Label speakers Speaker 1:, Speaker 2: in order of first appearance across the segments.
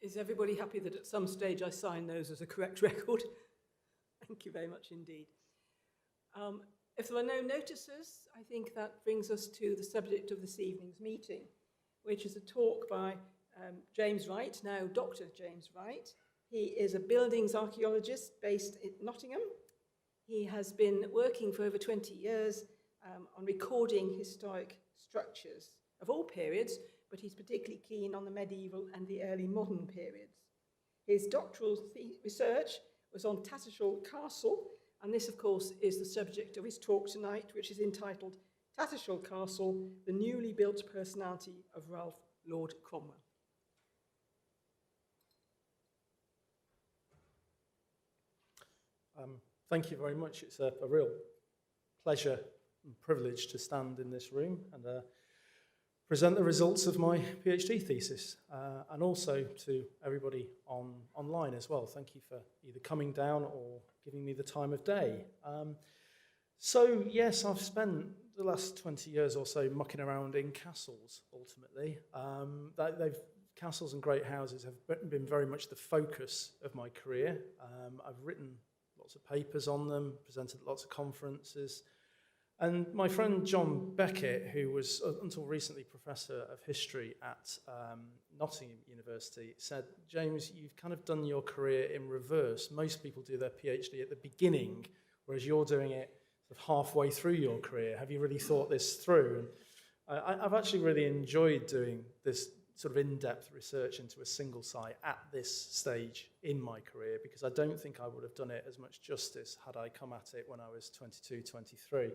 Speaker 1: Is everybody happy that at some stage I sign those as a correct record? Thank you very much indeed. If there are no notices, I think that brings us to the subject of this evening's meeting, which is a talk by James Wright, now Dr. James Wright. He is a buildings archaeologist based in Nottingham. He has been working for over 20 years on recording historic structures of all periods, but he's particularly keen on the medieval and the early modern periods. His doctoral research was on Tattershall Castle, and this, of course, is the subject of his talk tonight, which is entitled Tattershall Castle, the newly built personality of Ralph Lord Cromwell.
Speaker 2: Thank you very much. It's a real pleasure and privilege to stand in this room and present the results of my PhD thesis, and also to everybody online as well. Thank you for either coming down or giving me the time of day. So yes, I've spent the last 20 years or so mucking around in castles, ultimately. Castles and great houses have been very much the focus of my career. I've written lots of papers on them, presented at lots of conferences. And my friend John Beckett, who was until recently Professor of History at Nottingham University, said, James, you've kind of done your career in reverse. Most people do their PhD at the beginning, whereas you're doing it sort of halfway through your career. Have you really thought this through? And I've actually really enjoyed doing this sort of in-depth research into a single site at this stage in my career, because I don't think I would have done it as much justice had I come at it when I was 22, 23.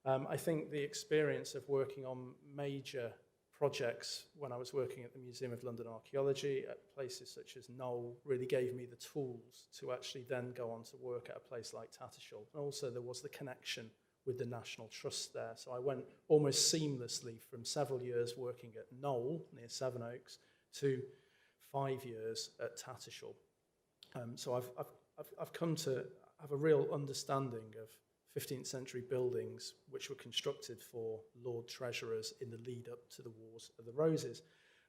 Speaker 2: I think the experience of working on major projects when I was working at the Museum of London Archaeology at places such as Knowle really gave me the tools to actually then go on to work at a place like Tattershall. And also there was the connection with the National Trust there. So I went almost seamlessly from several years working at Knowle near Sevenoaks to 5 years at Tattershall. So I've come to have a real understanding of 15th century buildings which were constructed for Lord Treasurers in the lead up to the Wars of the Roses.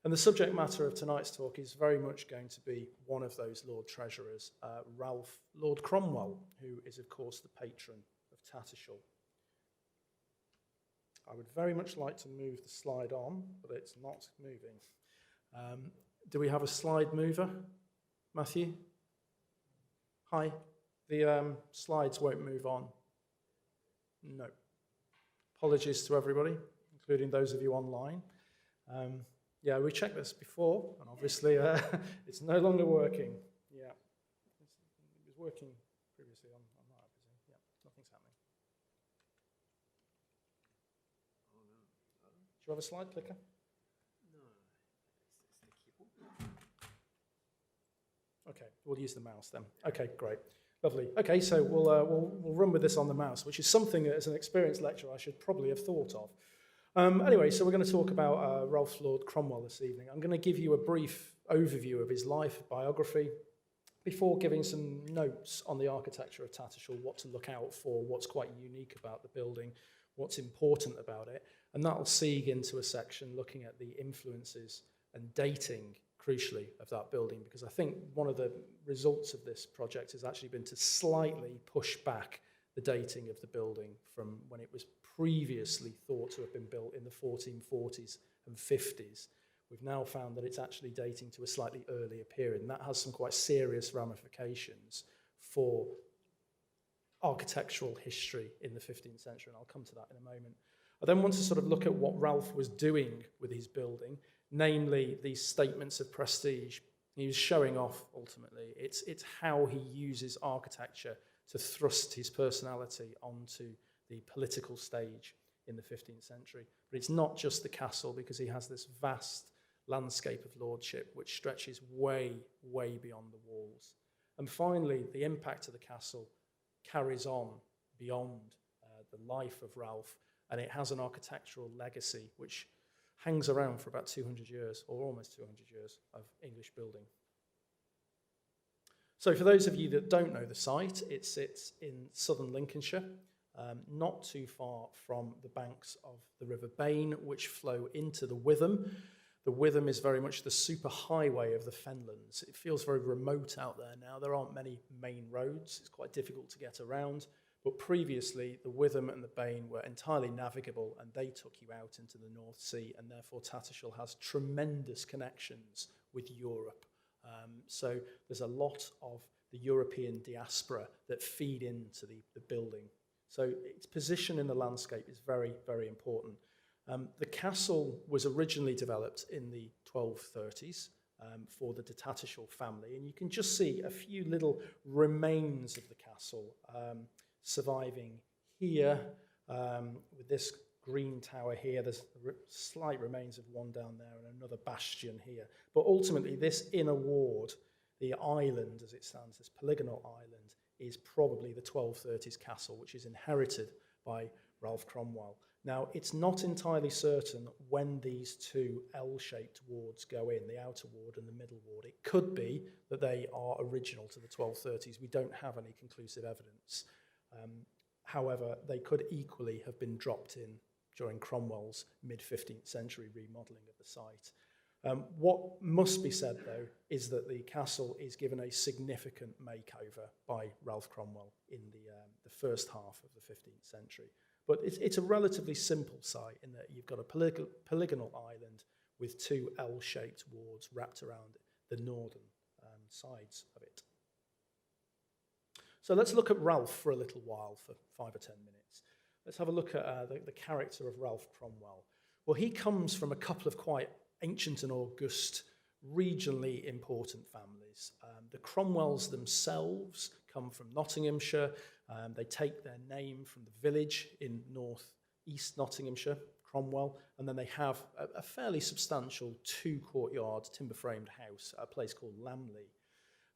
Speaker 2: And the subject matter of tonight's talk is very much going to be one of those Lord Treasurers, Ralph Lord Cromwell, who is of course the patron of Tattershall. I would very much like to move the slide on, but it's not moving. Do we have a slide mover? Matthew? Hi. The slides won't move on. No. Apologies to everybody, including those of you online. Yeah, we checked this before, and obviously it's no longer working. Yeah, it was working previously on that, I presume. Yeah, nothing's happening. Do you have a slide clicker?
Speaker 3: No, it's the keyboard.
Speaker 2: Okay, we'll use the mouse then. Okay, great. Lovely. Okay, so we'll run with this on the mouse, which is something that as an experienced lecturer I should probably have thought of. Anyway, so we're going to talk about Ralph Lord Cromwell this evening. I'm going to give you a brief overview of his life, biography, before giving some notes on the architecture of Tattershall, what to look out for, what's quite unique about the building, what's important about it, and that'll segue into a section looking at the influences and dating, crucially, of that building, because I think one of the results of this project has actually been to slightly push back the dating of the building from when it was previously thought to have been built in the 1440s and 50s. We've now found that it's actually dating to a slightly earlier period, and that has some quite serious ramifications for architectural history in the 15th century, and I'll come to that in a moment. I then want to sort of look at what Ralph was doing with his building, namely these statements of prestige. He was showing off, ultimately. It's how he uses architecture to thrust his personality onto the political stage in the 15th century. But it's not just the castle, because he has this vast landscape of lordship which stretches way, way beyond the walls. And finally, the impact of the castle carries on beyond the life of Ralph, and it has an architectural legacy which hangs around for about 200 years, or almost 200 years, of English building. So for those of you that don't know the site, it sits in southern Lincolnshire, not too far from the banks of the River Bain, which flow into the Witham. The Witham is very much the superhighway of the Fenlands. It feels very remote out there now. There aren't many main roads. It's quite difficult to get around. But previously, the Witham and the Bain were entirely navigable, and they took you out into the North Sea, and therefore Tattershall has tremendous connections with Europe. So there's a lot of the European diaspora that feed into the building. So its position in the landscape is very, very important. The castle was originally developed in the 1230s for the de Tattershall family, and you can just see a few little remains of the castle surviving here with this green tower here. There's slight remains of one down there and another bastion here. But ultimately, this inner ward, the island as it stands, this polygonal island, is probably the 1230s castle, which is inherited by Ralph Cromwell. Now, it's not entirely certain when these two L-shaped wards go in, the outer ward and the middle ward. It could be that they are original to the 1230s. We don't have any conclusive evidence. However, they could equally have been dropped in during Cromwell's mid-15th century remodelling of the site. What must be said, though, is that the castle is given a significant makeover by Ralph Cromwell in the first half of the 15th century. But it's a relatively simple site in that you've got a polygonal island with two L-shaped wards wrapped around the northern sides of it. So let's look at Ralph for a little while, for 5 or 10 minutes. Let's have a look at the character of Ralph Cromwell. Well, he comes from a couple of quite ancient and august, regionally important families. The Cromwells themselves come from Nottinghamshire. They take their name from the village in north-east Nottinghamshire, Cromwell, and then they have a fairly substantial two-courtyard timber-framed house at a place called Lamley.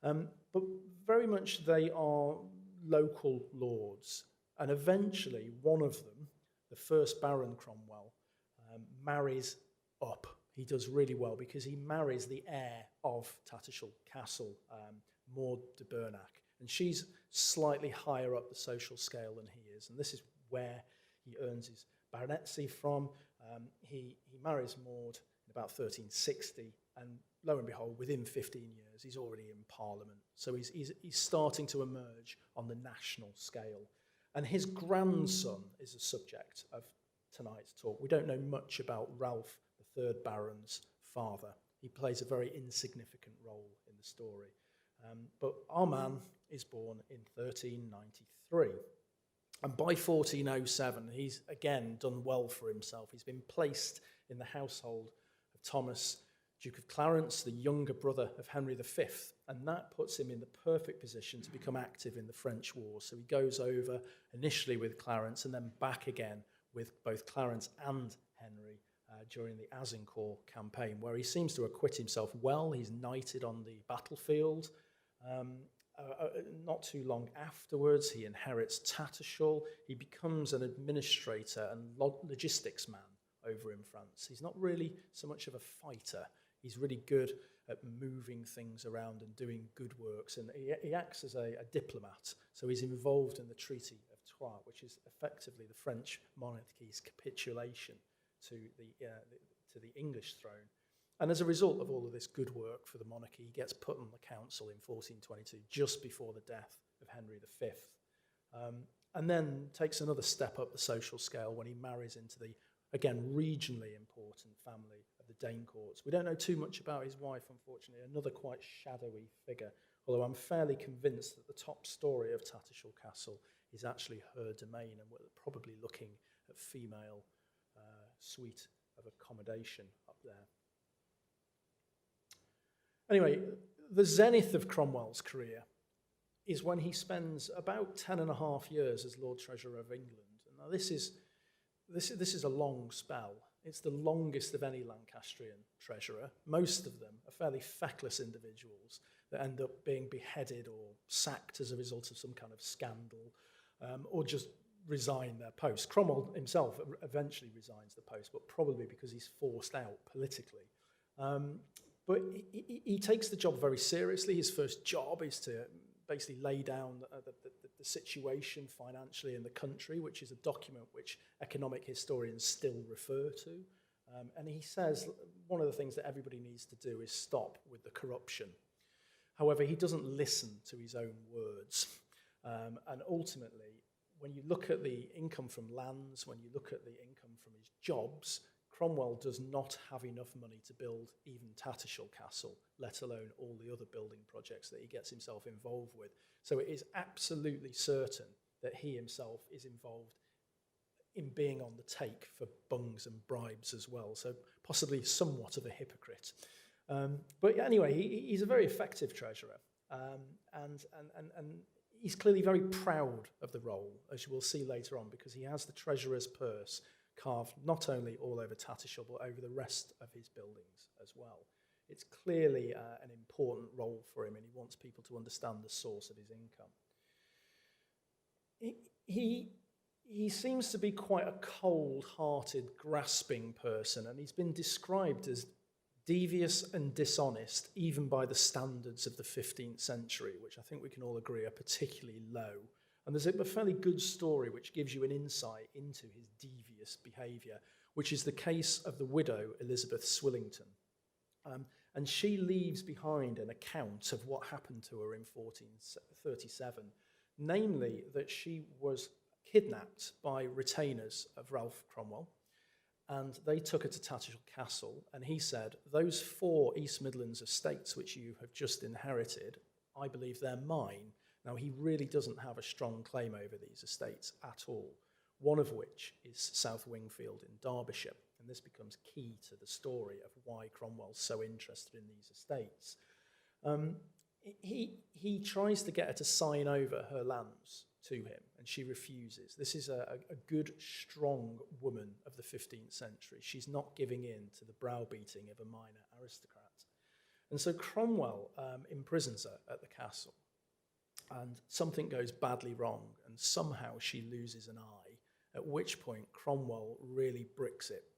Speaker 2: But very much they are local lords, and eventually one of them, the first Baron Cromwell, marries up. He does really well because he marries the heir of Tattershall Castle, Maud de Bernac, and she's slightly higher up the social scale than he is, and this is where he earns his baronetcy from. He marries Maud in about 1360, and lo and behold, within 15 years, he's already in Parliament. So he's starting to emerge on the national scale. And his grandson is the subject of tonight's talk. We don't know much about Ralph, the third Baron's father. He plays a very insignificant role in the story. But our man is born in 1393. And by 1407, he's again done well for himself. He's been placed in the household of Thomas, Duke of Clarence, the younger brother of Henry V, and that puts him in the perfect position to become active in the French War. So he goes over initially with Clarence and then back again with both Clarence and Henry during the Azincourt campaign, where he seems to acquit himself well. He's knighted on the battlefield. Not too long afterwards, he inherits Tattershall. He becomes an administrator and logistics man over in France. He's not really so much of a fighter. He's really good at moving things around and doing good works, and he acts as a diplomat. So he's involved in the Treaty of Troyes, which is effectively the French monarchy's capitulation to the English throne. And as a result of all of this good work for the monarchy, he gets put on the council in 1422, just before the death of Henry V. And then takes another step up the social scale when he marries into the, again, regionally important family of the Danecourts. We don't know too much about his wife, unfortunately, another quite shadowy figure, although I'm fairly convinced that the top story of Tattershall Castle is actually her domain, and we're probably looking at female suite of accommodation up there. Anyway, the zenith of Cromwell's career is when he spends about 10 and a half years as Lord Treasurer of England. Now, this is a long spell. It's the longest of any Lancastrian treasurer. Most of them are fairly feckless individuals that end up being beheaded or sacked as a result of some kind of scandal, or just resign their post. Cromwell himself eventually resigns the post, but probably because he's forced out politically. But he takes the job very seriously. His first job is to basically lay down the situation financially in the country, which is a document which economic historians still refer to. And he says one of the things that everybody needs to do is stop with the corruption. However, he doesn't listen to his own words. And ultimately, when you look at the income from lands, when you look at the income from his jobs, Cromwell does not have enough money to build even Tattershall Castle, let alone all the other building projects that he gets himself involved with. So it is absolutely certain that he himself is involved in being on the take for bungs and bribes as well, so possibly somewhat of a hypocrite. But anyway, he's a very effective treasurer, and he's clearly very proud of the role, as you will see later on, because he has the treasurer's purse carved not only all over Tattershall, but over the rest of his buildings as well. It's clearly an important role for him, and he wants people to understand the source of his income. He seems to be quite a cold-hearted, grasping person, and he's been described as devious and dishonest, even by the standards of the 15th century, which I think we can all agree are particularly low. And there's a fairly good story which gives you an insight into his devious behaviour, which is the case of the widow, Elizabeth Swillington. And she leaves behind an account of what happened to her in 1437, namely that she was kidnapped by retainers of Ralph Cromwell, and they took her to Tattershall Castle, and he said, "Those 4 East Midlands estates which you have just inherited, I believe they're mine." Now, he really doesn't have a strong claim over these estates at all, one of which is South Wingfield in Derbyshire, and this becomes key to the story of why Cromwell's so interested in these estates. He tries to get her to sign over her lands to him, and she refuses. This is a good, strong woman of the 15th century. She's not giving in to the browbeating of a minor aristocrat. And so Cromwell imprisons her at the castle, and something goes badly wrong, and somehow she loses an eye, at which point Cromwell really bricks it.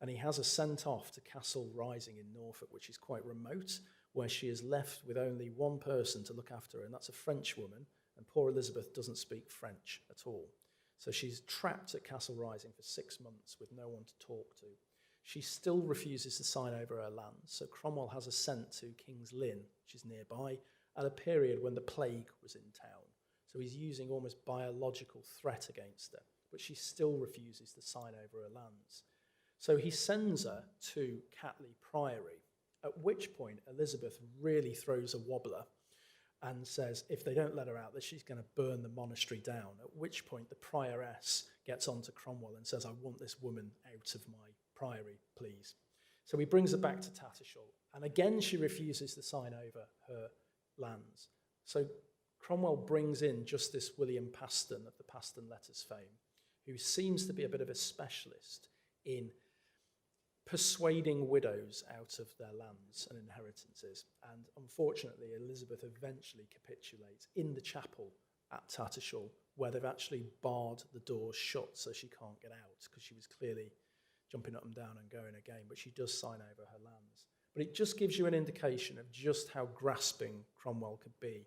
Speaker 2: And he has her sent off to Castle Rising in Norfolk, which is quite remote, where she is left with only one person to look after her, and that's a French woman, and poor Elizabeth doesn't speak French at all. So she's trapped at Castle Rising for 6 months with no one to talk to. She still refuses to sign over her lands, so Cromwell has her sent to King's Lynn, which is nearby, at a period when the plague was in town. So he's using almost biological threat against her, but she still refuses to sign over her lands. So he sends her to Catley Priory, at which point Elizabeth really throws a wobbler and says if they don't let her out, that she's going to burn the monastery down, at which point the prioress gets on to Cromwell and says, "I want this woman out of my priory, please." So he brings her back to Tattershall, and again she refuses to sign over her lands. So Cromwell brings in Justice William Paston of the Paston Letters fame, who seems to be a bit of a specialist in persuading widows out of their lands and inheritances. And unfortunately, Elizabeth eventually capitulates in the chapel at Tattershall, where they've actually barred the doors shut so she can't get out, because she was clearly jumping up and down and going again, but she does sign over her lands. But it just gives you an indication of just how grasping Cromwell could be.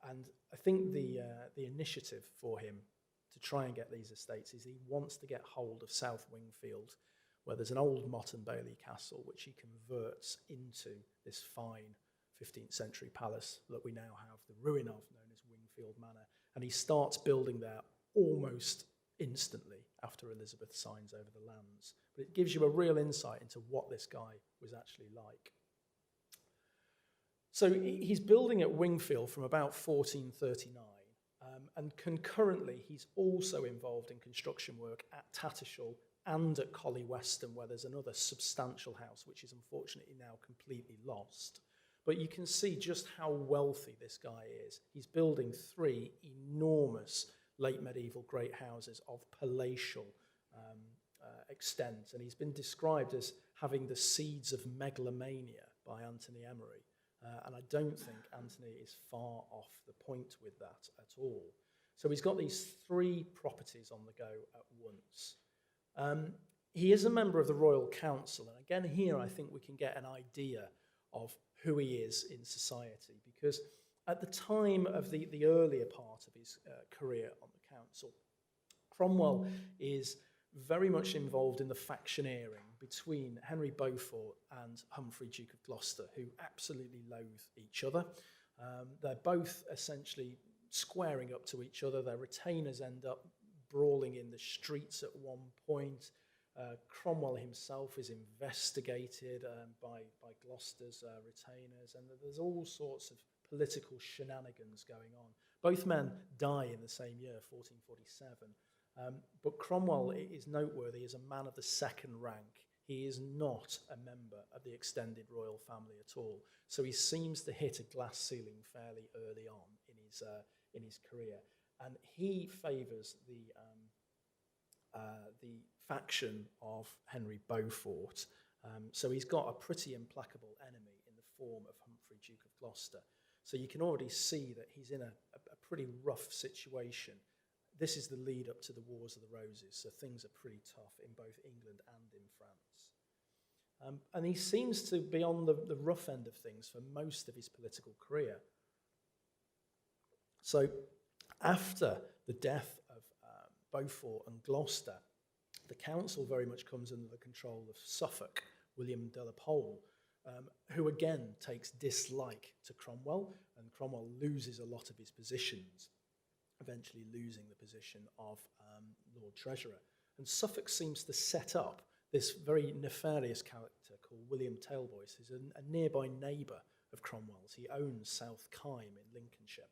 Speaker 2: And I think the initiative for him to try and get these estates is he wants to get hold of South Wingfield, where there's an old Mott and Bailey castle, which he converts into this fine 15th century palace that we now have the ruin of, known as Wingfield Manor. And he starts building there almost instantly after Elizabeth signs over the lands. But it gives you a real insight into what this guy was actually like. So he's building at Wingfield from about 1439, and concurrently he's also involved in construction work at Tattershall and at Colley Weston, where there's another substantial house, which is unfortunately now completely lost. But you can see just how wealthy this guy is. He's building 3 enormous late medieval great houses of palatial extent, and he's been described as having the seeds of megalomania by Anthony Emery. And I don't think Anthony is far off the point with that at all. So he's got these 3 properties on the go at once. He is a member of the Royal Council, and again here I think we can get an idea of who he is in society, because at the time of the earlier part of his career on the council, Cromwell is very much involved in the factioneering between Henry Beaufort and Humphrey, Duke of Gloucester, who absolutely loathe each other. They're both essentially squaring up to each other. Their retainers end up brawling in the streets at one point. Cromwell himself is investigated by Gloucester's retainers, and there's all sorts of political shenanigans going on. Both men die in the same year, 1447, but Cromwell is noteworthy as a man of the second rank. He is not a member of the extended royal family at all, so he seems to hit a glass ceiling fairly early on in his career, and he favours the faction of Henry Beaufort. So he's got a pretty implacable enemy in the form of Humphrey, Duke of Gloucester. So you can already see that he's in a pretty rough situation. This is the lead up to the Wars of the Roses, so things are pretty tough in both England and in France. And he seems to be on the rough end of things for most of his political career. So after the death of Beaufort and Gloucester, the council very much comes under the control of Suffolk, William de la Pole, who again takes dislike to Cromwell, and Cromwell loses a lot of his positions, eventually losing the position of Lord Treasurer. And Suffolk seems to set up this very nefarious character called William Taleboys, who's a nearby neighbour of Cromwell's. He owns South Kyme in Lincolnshire.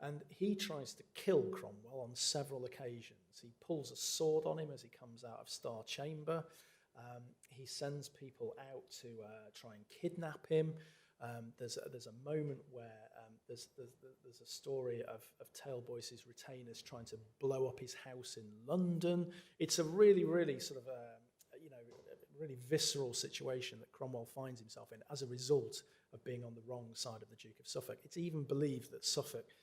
Speaker 2: And he tries to kill Cromwell on several occasions. He pulls a sword on him as he comes out of Star Chamber. He sends people out to try and kidnap him. There's a moment where there's a story of Taleboys' retainers trying to blow up his house in London. It's a really, really sort of really visceral situation that Cromwell finds himself in as a result of being on the wrong side of the Duke of Suffolk. It's even believed that Suffolk's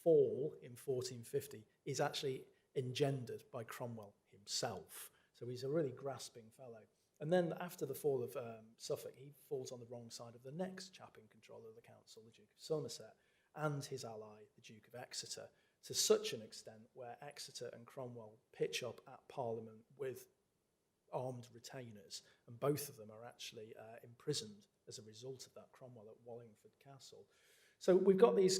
Speaker 2: fall in 1450 is actually engendered by Cromwell himself. So he's a really grasping fellow. And then after the fall of Suffolk, he falls on the wrong side of the next chap in control of the council, the Duke of Somerset, and his ally, the Duke of Exeter, to such an extent where Exeter and Cromwell pitch up at Parliament with armed retainers, and both of them are actually imprisoned as a result of that, Cromwell at Wallingford Castle. So we've got these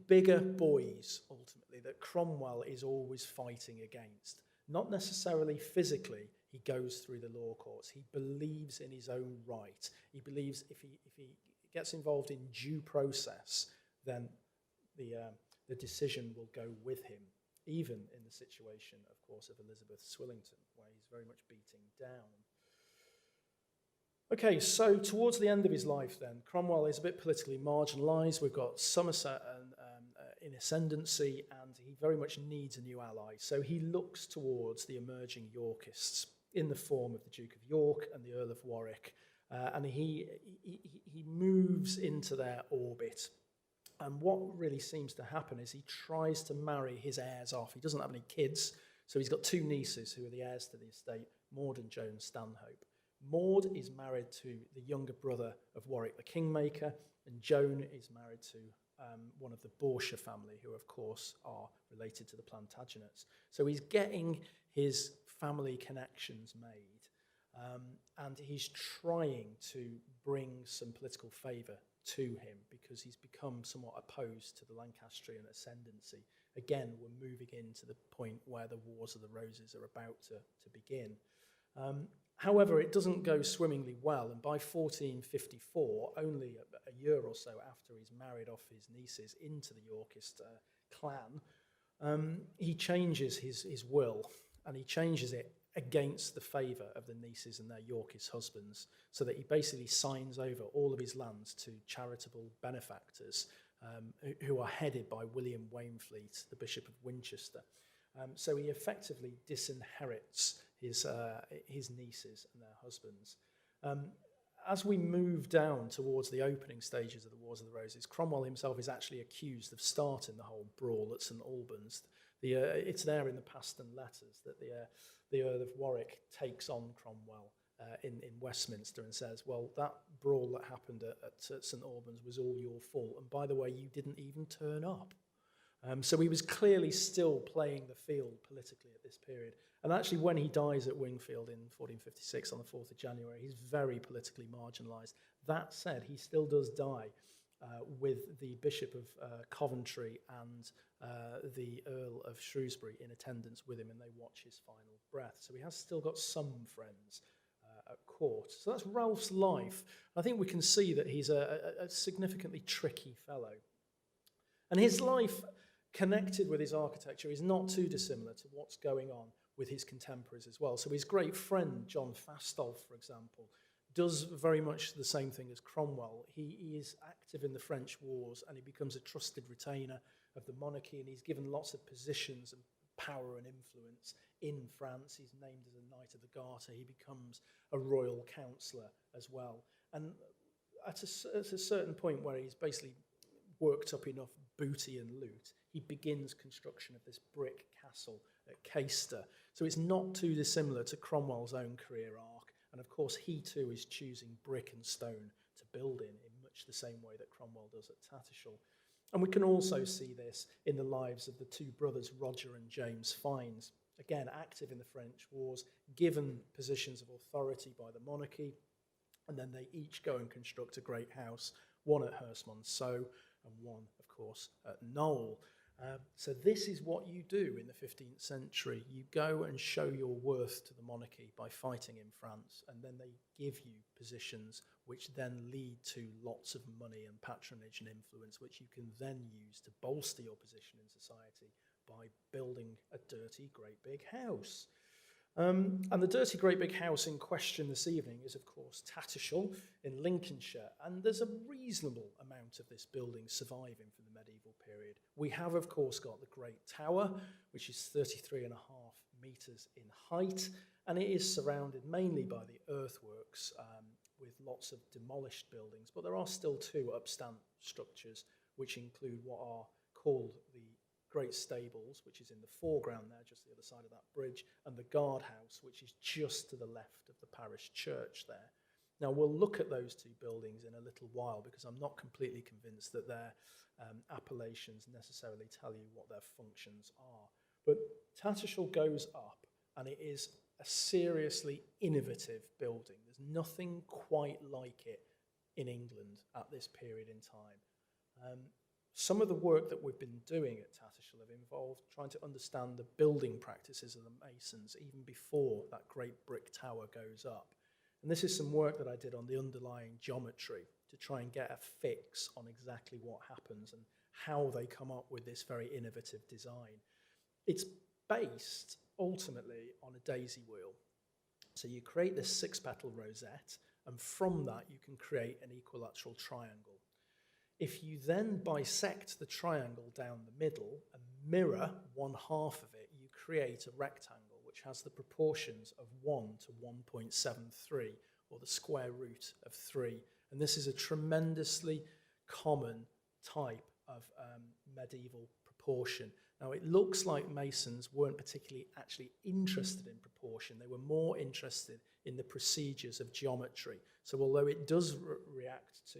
Speaker 2: bigger boys, ultimately, that Cromwell is always fighting against. Not necessarily physically, he goes through the law courts. He believes in his own right. He believes if he gets involved in due process, then the decision will go with him, even in the situation, of course, of Elizabeth Swillington, where he's very much beating down. Okay, so towards the end of his life then, Cromwell is a bit politically marginalised. We've got Somerset in ascendancy, and he very much needs a new ally. So he looks towards the emerging Yorkists in the form of the Duke of York and the Earl of Warwick, and he moves into their orbit. And what really seems to happen is he tries to marry his heirs off. He doesn't have any kids, so he's got two nieces who are the heirs to the estate, Maud and Joan Stanhope. Maud is married to the younger brother of Warwick the Kingmaker, and Joan is married to one of the Borgia family, who of course are related to the Plantagenets. So he's getting his family connections made, and he's trying to bring some political favour to him because he's become somewhat opposed to the Lancastrian ascendancy. Again, we're moving into the point where the Wars of the Roses are about to begin. However, it doesn't go swimmingly well, and by 1454, only a year or so after he's married off his nieces into the Yorkist clan, he changes his will, and he changes it against the favour of the nieces and their Yorkist husbands, so that he basically signs over all of his lands to charitable benefactors who are headed by William Waynflete, the Bishop of Winchester. So he effectively disinherits his nieces and their husbands. As we move down towards the opening stages of the Wars of the Roses, Cromwell himself is actually accused of starting the whole brawl at St Albans. It's there in the Past and Letters that the Earl of Warwick takes on Cromwell in Westminster and says, well, that brawl that happened at St Albans was all your fault, and by the way, you didn't even turn up. So he was clearly still playing the field politically at this period. And actually, when he dies at Wingfield in 1456 on the 4th of January, he's very politically marginalised. That said, he still does die with the Bishop of Coventry and the Earl of Shrewsbury in attendance with him, and they watch his final breath. So he has still got some friends at court. So that's Ralph's life. I think we can see that he's a significantly tricky fellow. And his life, connected with his architecture, is not too dissimilar to what's going on with his contemporaries as well. So his great friend, John Fastolf, for example, does very much the same thing as Cromwell. He is active in the French wars, and he becomes a trusted retainer of the monarchy, and he's given lots of positions and power and influence in France. He's named as a Knight of the Garter. He becomes a royal councillor as well. And at a certain point where he's basically worked up enough booty and loot, he begins construction of this brick castle at Caister. So it's not too dissimilar to Cromwell's own career arc. And of course, he too is choosing brick and stone to build in much the same way that Cromwell does at Tattershall. And we can also see this in the lives of the two brothers, Roger and James Fiennes, again active in the French wars, given positions of authority by the monarchy, and then they each go and construct a great house, one at Hurstmonceux and one, of course, at Knowle. So this is what you do in the 15th century. You go and show your worth to the monarchy by fighting in France, and then they give you positions which then lead to lots of money and patronage and influence, which you can then use to bolster your position in society by building a dirty, great big house. And the dirty, great big house in question this evening is, of course, Tattershall in Lincolnshire. And there's a reasonable amount of this building surviving from the medieval period. We have, of course, got the Great Tower, which is 33.5 metres in height. And it is surrounded mainly by the earthworks with lots of demolished buildings. But there are still two upstanding structures, which include what are called the Great Stables, which is in the foreground there, just the other side of that bridge, and the guardhouse, which is just to the left of the parish church there. Now, we'll look at those two buildings in a little while, because I'm not completely convinced that their appellations necessarily tell you what their functions are. But Tattershall goes up, and it is a seriously innovative building. There's nothing quite like it in England at this period in time. Some of the work that we've been doing at Tattershall have involved trying to understand the building practices of the masons even before that great brick tower goes up. And this is some work that I did on the underlying geometry to try and get a fix on exactly what happens and how they come up with this very innovative design. It's based ultimately on a daisy wheel. So you create this 6-petal rosette, and from that you can create an equilateral triangle. If you then bisect the triangle down the middle and mirror one half of it, you create a rectangle which has the proportions of 1 to 1.73, or the square root of 3. And this is a tremendously common type of medieval proportion. Now, it looks like Masons weren't particularly actually interested in proportion. They were more interested in the procedures of geometry. So although it does react to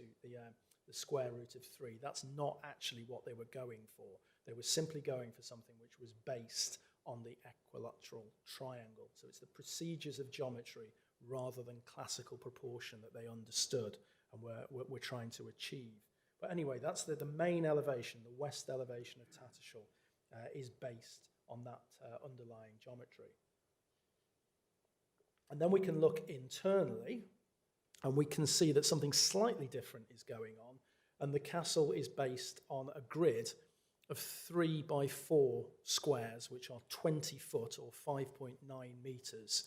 Speaker 2: the square root of 3, that's not actually what they were going for. They were simply going for something which was based on the equilateral triangle. So it's the procedures of geometry rather than classical proportion that they understood and were trying to achieve. But anyway, that's the main elevation, the west elevation of Tattershall, is based on that underlying geometry. And then we can look internally, and we can see that something slightly different is going on, and the castle is based on a grid of 3 by 4 squares, which are 20 foot or 5.9 metres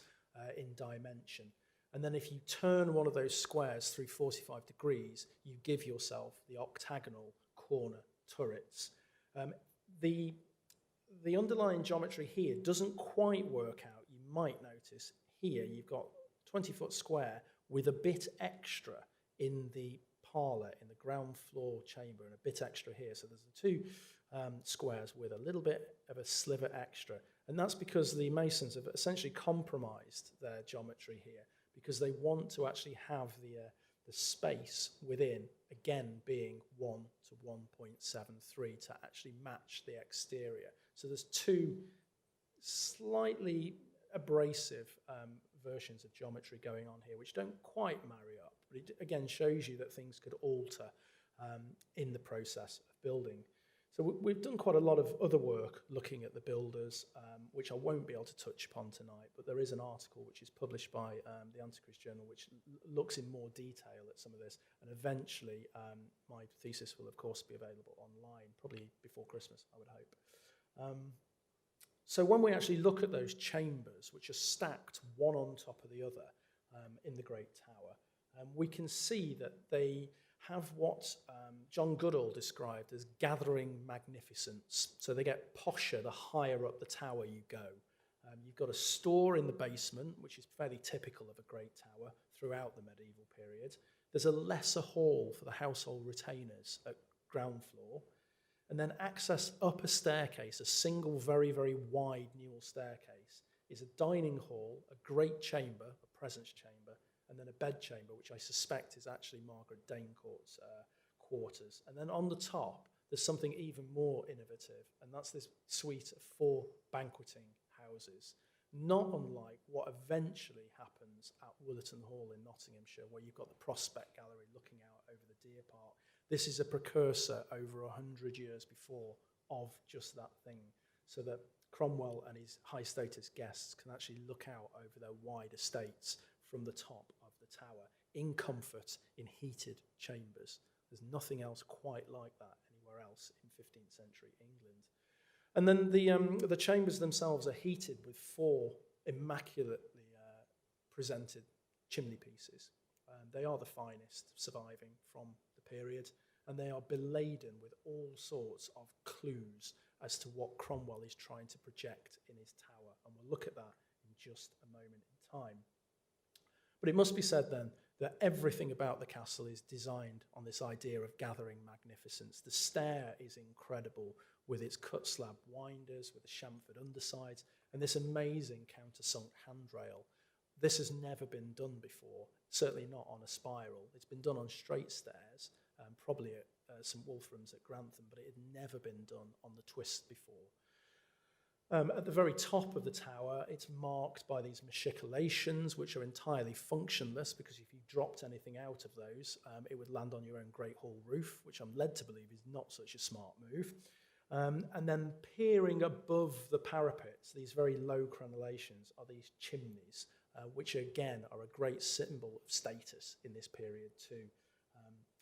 Speaker 2: in dimension. And then if you turn one of those squares through 45 degrees, you give yourself the octagonal corner turrets. The underlying geometry here doesn't quite work out. You might notice here you've got 20-foot square with a bit extra in the parlour, in the ground floor chamber, and a bit extra here. So there's the two squares with a little bit of a sliver extra. And that's because the Masons have essentially compromised their geometry here, because they want to actually have the space within, again, being 1 to 1.73 to actually match the exterior. So there's two slightly abrasive versions of geometry going on here, which don't quite marry up, but it again shows you that things could alter in the process of building. So we've done quite a lot of other work looking at the builders, which I won't be able to touch upon tonight, but there is an article which is published by the Antiquaries Journal which looks in more detail at some of this, and eventually my thesis will of course be available online, probably before Christmas, I would hope. So when we actually look at those chambers, which are stacked one on top of the other in the Great Tower, we can see that they have what John Goodall described as gathering magnificence. So they get posher the higher up the tower you go. You've got a store in the basement, which is fairly typical of a great tower throughout the medieval period. There's a lesser hall for the household retainers at ground floor. And then access up a staircase, a single very, very wide newel staircase, is a dining hall, a great chamber, a presence chamber, and then a bedchamber, which I suspect is actually Margaret Danecourt's quarters. And then on the top, there's something even more innovative, and that's this suite of 4 banqueting houses, not unlike what eventually happens at Willerton Hall in Nottinghamshire, where you've got the prospect gallery looking out over the Deer Park. This is a precursor over 100 years before of just that thing, so that Cromwell and his high-status guests can actually look out over their wide estates from the top of the tower, in comfort, in heated chambers. There's nothing else quite like that anywhere else in 15th century England. And then the chambers themselves are heated with 4 immaculately presented chimney pieces. They are the finest surviving from the period, and they are beladen with all sorts of clues as to what Cromwell is trying to project in his tower. And we'll look at that in just a moment in time. But it must be said then that everything about the castle is designed on this idea of gathering magnificence. The stair is incredible with its cut slab winders, with the chamfered undersides, and this amazing countersunk handrail. This has never been done before, certainly not on a spiral. It's been done on straight stairs, probably at St Wolfram's at Grantham, but it had never been done on the twist before. At the very top of the tower, it's marked by these machicolations, which are entirely functionless, because if you dropped anything out of those, it would land on your own Great Hall roof, which I'm led to believe is not such a smart move. And then peering above the parapets, these very low crenellations, are these chimneys, which again are a great symbol of status in this period too.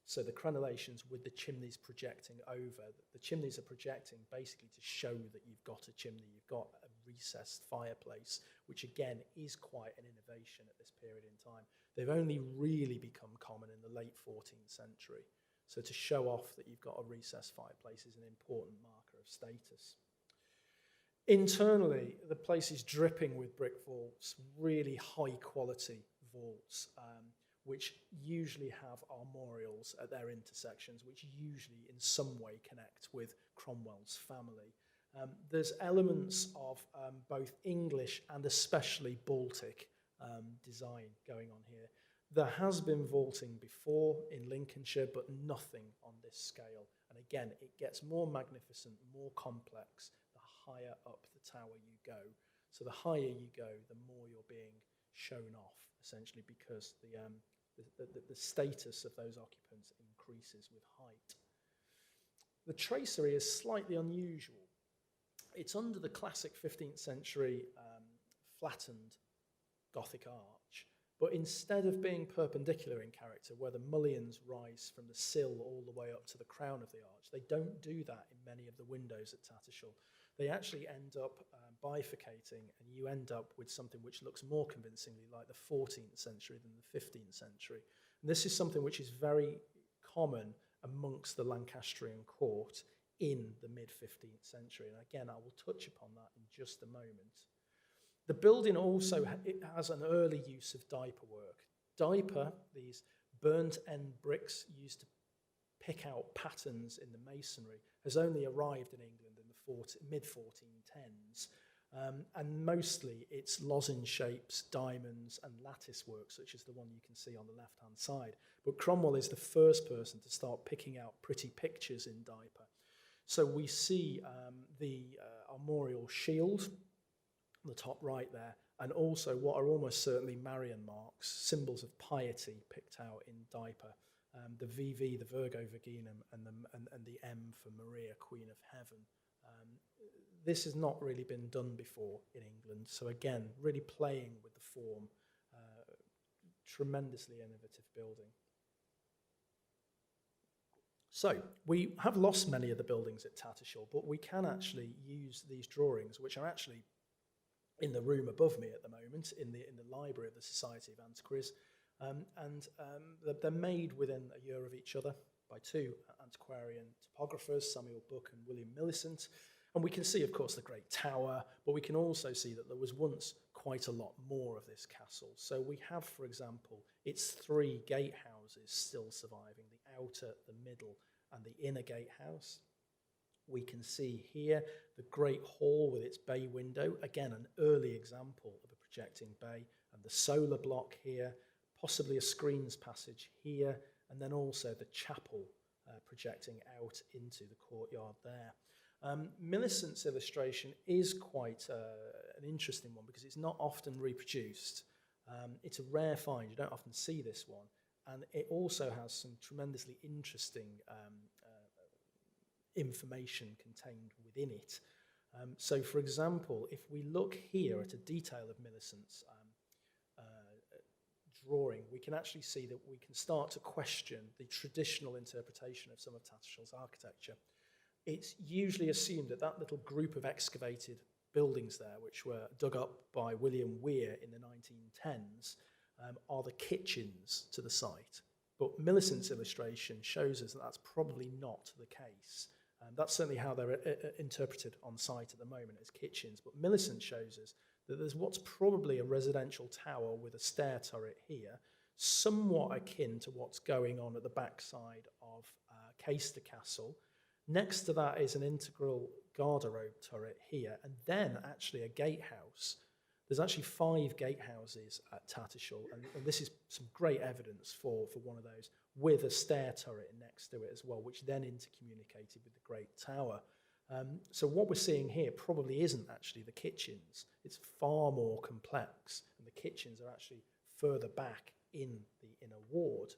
Speaker 2: So the crenellations with the chimneys projecting over, the chimneys are projecting basically to show that you've got a chimney, you've got a recessed fireplace, which again is quite an innovation at this period in time. They've only really become common in the late 14th century. So to show off that you've got a recessed fireplace is an important marker of status. Internally, the place is dripping with brick vaults, really high quality vaults, which usually have armorials at their intersections, which usually in some way connect with Cromwell's family. There's elements of both English and especially Baltic design going on here. There has been vaulting before in Lincolnshire, but nothing on this scale. And again, it gets more magnificent, more complex, the higher up the tower you go. So the higher you go, the more you're being shown off, essentially, because the status of those occupants increases with height. The tracery is slightly unusual. It's under the classic 15th century flattened Gothic arch, but instead of being perpendicular in character, where the mullions rise from the sill all the way up to the crown of the arch, they don't do that in many of the windows at Tattershall. They actually end up bifurcating, and you end up with something which looks more convincingly like the 14th century than the 15th century. And this is something which is very common amongst the Lancastrian court in the mid-15th century. And again, I will touch upon that in just a moment. The building also has an early use of diaper work. Diaper, these burnt end bricks used to pick out patterns in the masonry, has only arrived in England in the mid-1410s. And mostly it's lozenge shapes, diamonds, and lattice work, such as the one you can see on the left-hand side. But Cromwell is the first person to start picking out pretty pictures in diaper. So we see the armorial shield on the top right there, and also what are almost certainly Marian marks, symbols of piety picked out in diaper. The VV, the Virgo Virginum, and the M for Maria, Queen of Heaven. This has not really been done before in England. So again, really playing with the form, tremendously innovative building. So we have lost many of the buildings at Tattershall, but we can actually use these drawings, which are actually in the room above me at the moment, in the library of the Society of Antiquaries. They're made within a year of each other by two antiquarian topographers, Samuel Buck and William Millicent. And we can see, of course, the Great Tower, but we can also see that there was once quite a lot more of this castle. So we have, for example, its three gatehouses still surviving, the outer, the middle, and the inner gatehouse. We can see here the Great Hall with its bay window, again, an early example of a projecting bay, and the solar block here, possibly a screens passage here, and then also the chapel projecting out into the courtyard there. Millicent's illustration is quite an interesting one because it's not often reproduced. It's a rare find, you don't often see this one, and it also has some tremendously interesting information contained within it. So for example, if we look here at a detail of Millicent's drawing, we can actually see that we can start to question the traditional interpretation of some of Tattershall's architecture. It's usually assumed that that little group of excavated buildings there, which were dug up by William Weir in the 1910s, are the kitchens to the site. But Millicent's illustration shows us that that's probably not the case. That's certainly how they're interpreted on site at the moment as kitchens. But Millicent shows us that there's what's probably a residential tower with a stair turret here, somewhat akin to what's going on at the backside of Caister Castle. Next to that is an integral garderobe turret here, and then actually a gatehouse. There's actually 5 gatehouses at Tattershall, and this is some great evidence for one of those, with a stair turret next to it as well, which then intercommunicated with the Great Tower. So what we're seeing here probably isn't actually the kitchens. It's far more complex, and the kitchens are actually further back in the inner ward.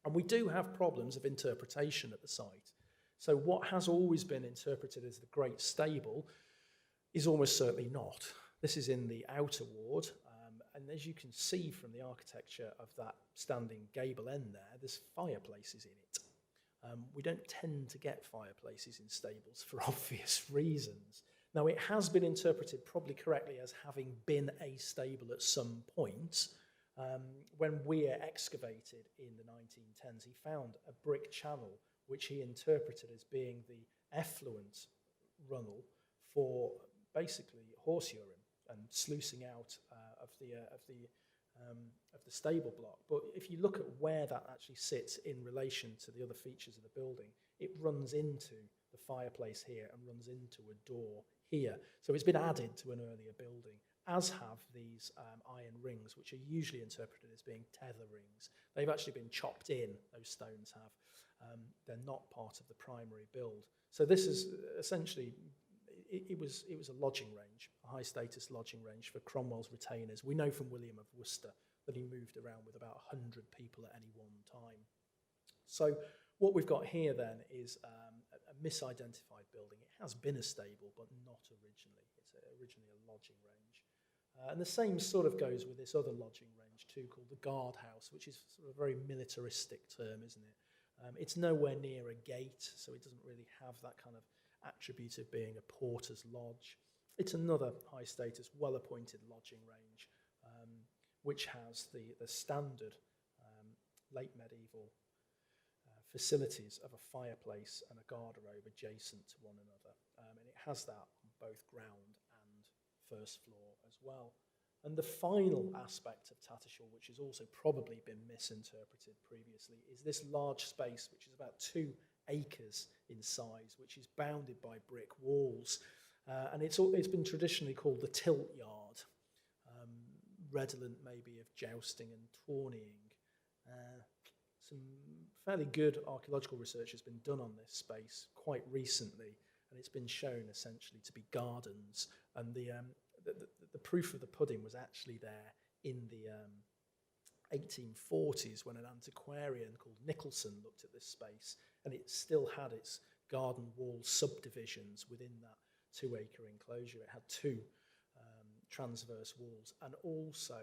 Speaker 2: And we do have problems of interpretation at the site. So what has always been interpreted as the Great Stable is almost certainly not. This is in the outer ward, and as you can see from the architecture of that standing gable end there, there's fireplaces in it. We don't tend to get fireplaces in stables for obvious reasons. Now, it has been interpreted probably correctly as having been a stable at some point. When Weir excavated in the 1910s, he found a brick channel which he interpreted as being the effluent runnel for basically horse urine and sluicing out of the stable block. But if you look at where that actually sits in relation to the other features of the building, it runs into the fireplace here and runs into a door here. So it's been added to an earlier building, as have these iron rings, which are usually interpreted as being tether rings. They've actually been chopped in, those stones have. They're not part of the primary build. So this is essentially, it was a lodging range, a high status lodging range for Cromwell's retainers. We know from William of Worcester that he moved around with about 100 people at any one time. So what we've got here then is a misidentified building. It has been a stable, but not originally. It's originally a lodging range. And the same sort of goes with this other lodging range too, called the guardhouse, which is sort of a very militaristic term, isn't it? It's nowhere near a gate, so it doesn't really have that kind of attribute of being a porter's lodge. It's another high-status, well-appointed lodging range, which has the standard late medieval facilities of a fireplace and a garderobe adjacent to one another. And it has that on both ground and first floor as well. And the final aspect of Tattershall, which has also probably been misinterpreted previously, is this large space, which is about 2 acres in size, which is bounded by brick walls. And it's been traditionally called the tilt yard, redolent maybe of jousting and tourneying. Some fairly good archaeological research has been done on this space quite recently, and it's been shown essentially to be gardens. And the proof of the pudding was actually there in the 1840s when an antiquarian called Nicholson looked at this space, and it still had its garden wall subdivisions within that 2-acre enclosure. It had 2 transverse walls, and also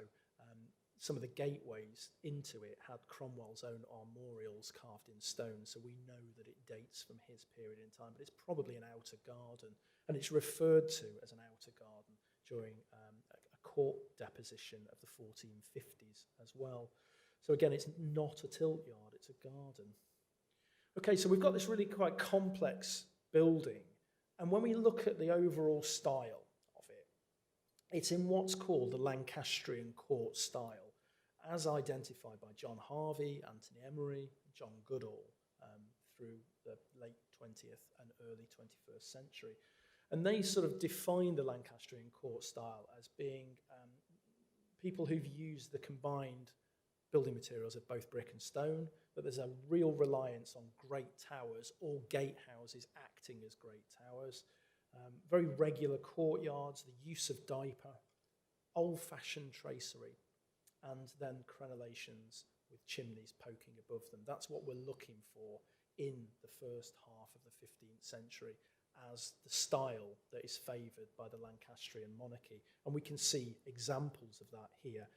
Speaker 2: some of the gateways into it had Cromwell's own armorials carved in stone, so we know that it dates from his period in time, but it's probably an outer garden, and it's referred to as an outer garden during a court deposition of the 1450s as well. So again, it's not a tilt yard, it's a garden. Okay, so we've got this really quite complex building, and when we look at the overall style of it, it's in what's called the Lancastrian court style, as identified by John Harvey, Anthony Emery, John Goodall, through the late 20th and early 21st century. And they sort of define the Lancastrian court style as being people who've used the combined building materials of both brick and stone, but there's a real reliance on great towers or gatehouses acting as great towers, very regular courtyards, the use of diaper, old-fashioned tracery, and then crenellations with chimneys poking above them. That's what we're looking for in the first half of the 15th century as the style that is favoured by the Lancastrian monarchy. And we can see examples of that here,